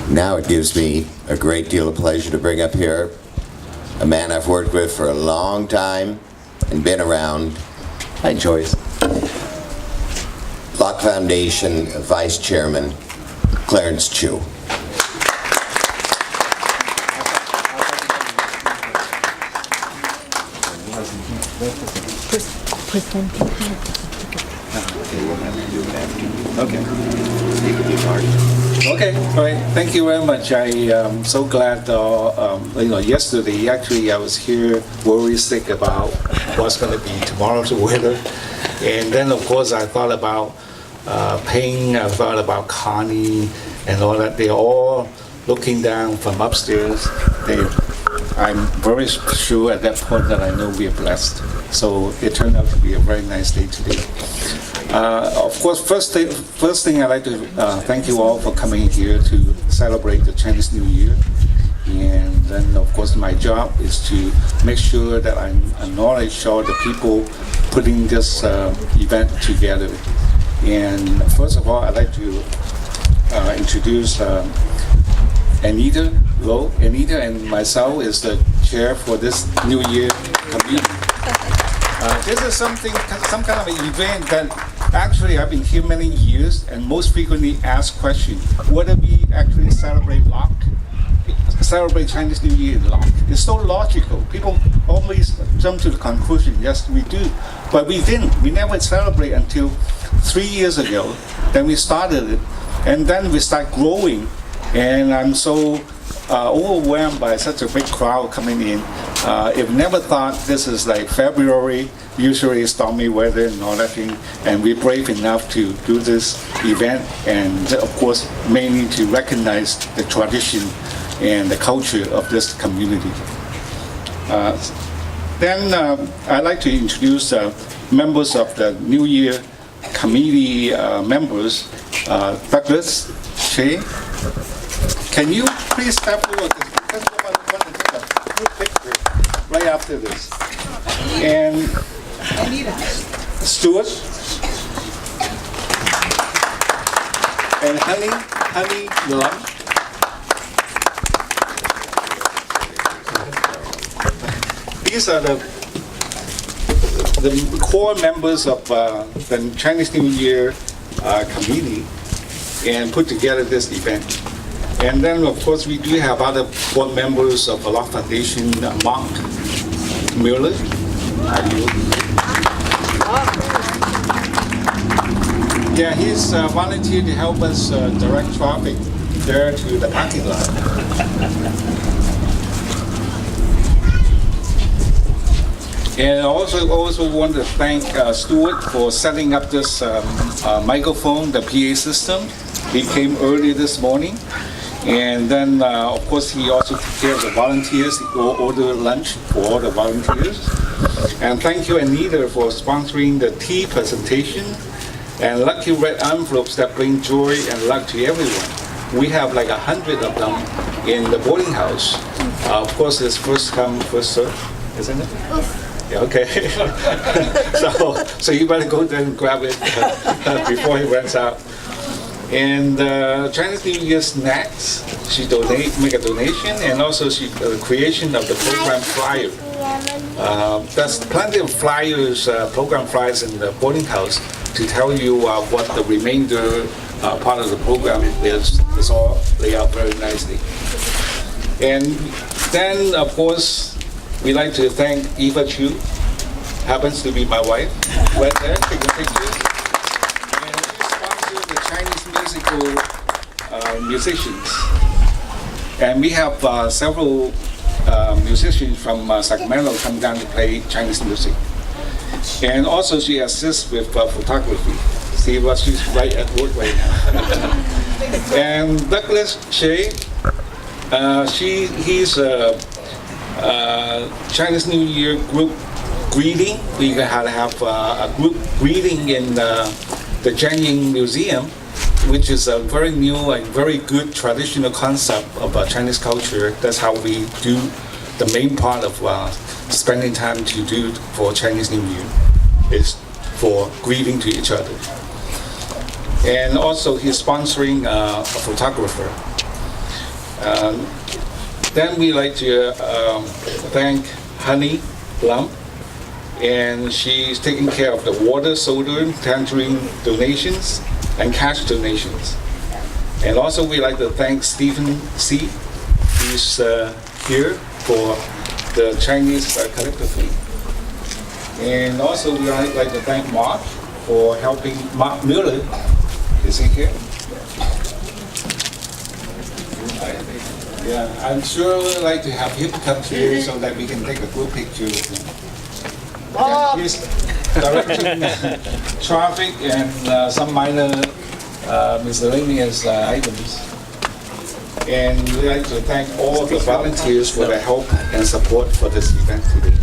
Now it gives me a great deal of pleasure to bring up here a man I've worked with for a long time and been around. Hi, Joyce. Locke Foundation Vice Chairman, Clarence Chu. Okay, all right. Thank you very much. I am so glad. Yesterday, actually, I was here worried sick about what's going to be tomorrow's weather, and then of course I thought about Ping. I thought about Connie and all that. They're all looking down from upstairs. I'm very sure at that point that I know we are blessed. So it turned out to be a very nice day today. Of course, first thing I'd like to thank you all for coming here to celebrate the Chinese New Year. And then, of course, my job is to make sure that I acknowledge all the people putting this event together. And first of all, I'd like to introduce Anita Lowe. Anita and myself is the chair for this New Year committee. This is some kind of an event that actually I've been here many years and most frequently asked question, whether we actually celebrate Chinese New Year in Locke. It's so logical. People always jump to the conclusion, yes, we do. But we didn't. We never celebrate until 3 years ago. Then we started it. And then we start growing. And I'm so overwhelmed by such a big crowd coming in. I've never thought this is like February, usually stormy weather and all that thing, and we're brave enough to do this event, and of course mainly to recognize the tradition and the culture of this community. Then I'd like to introduce members of the New Year committee members. Douglas Shea, can you please step forward? Because I want to take a group picture right after this. And Stuart and Honey Lum. These are the core members of the Chinese New Year committee and put together this event. And then, of course, we do have other board members of the Locke Foundation, Mark Mueller. Yeah, he's volunteered to help us direct traffic there to the parking lot. And I also want to thank Stuart for setting up this microphone, the PA system. He came early this morning. And then, of course, he also took care of the volunteers. He ordered lunch for all the volunteers. And thank you, Anita, for sponsoring the tea presentation and lucky red envelopes that bring joy and luck to everyone. We have like 100 of them in the boarding house. Of course, it's first come, first serve, isn't it? Yeah, okay. so you better go there and grab it before he runs out. And Chinese New Year snacks, she make a donation, and also the creation of the program flyer. There's plenty of flyers, program flyers in the boarding house to tell you what the remainder part of the program is. It's all laid out very nicely. And then, of course, we like to thank Eva Chu, happens to be my wife, right there, taking pictures. Chinese musical musicians, and we have several musicians from Sacramento come down to play Chinese music, and also she assists with photography. See what she's right at work right now. And Douglas Shea, he's a Chinese New Year group greeting. We had to have a group greeting in the Jianying Museum, which is a very new and very good traditional concept of Chinese culture. That's how we do the main part of spending time to do for Chinese New Year, is for greeting to each other. And also he's sponsoring a photographer. Then we like to thank Honey Plum, and she's taking care of the water, soda, tangerine donations, and cash donations. And also we like to thank Stephen C. He's here for the Chinese calligraphy. And also we like to thank Mark for helping. Mark Mueller, is he here? Yeah, I'm sure we'd like to have him come here so that we can take a good picture with him. Yeah, he's directing traffic and some minor miscellaneous items. And we'd like to thank all the volunteers for their help and support for this event today.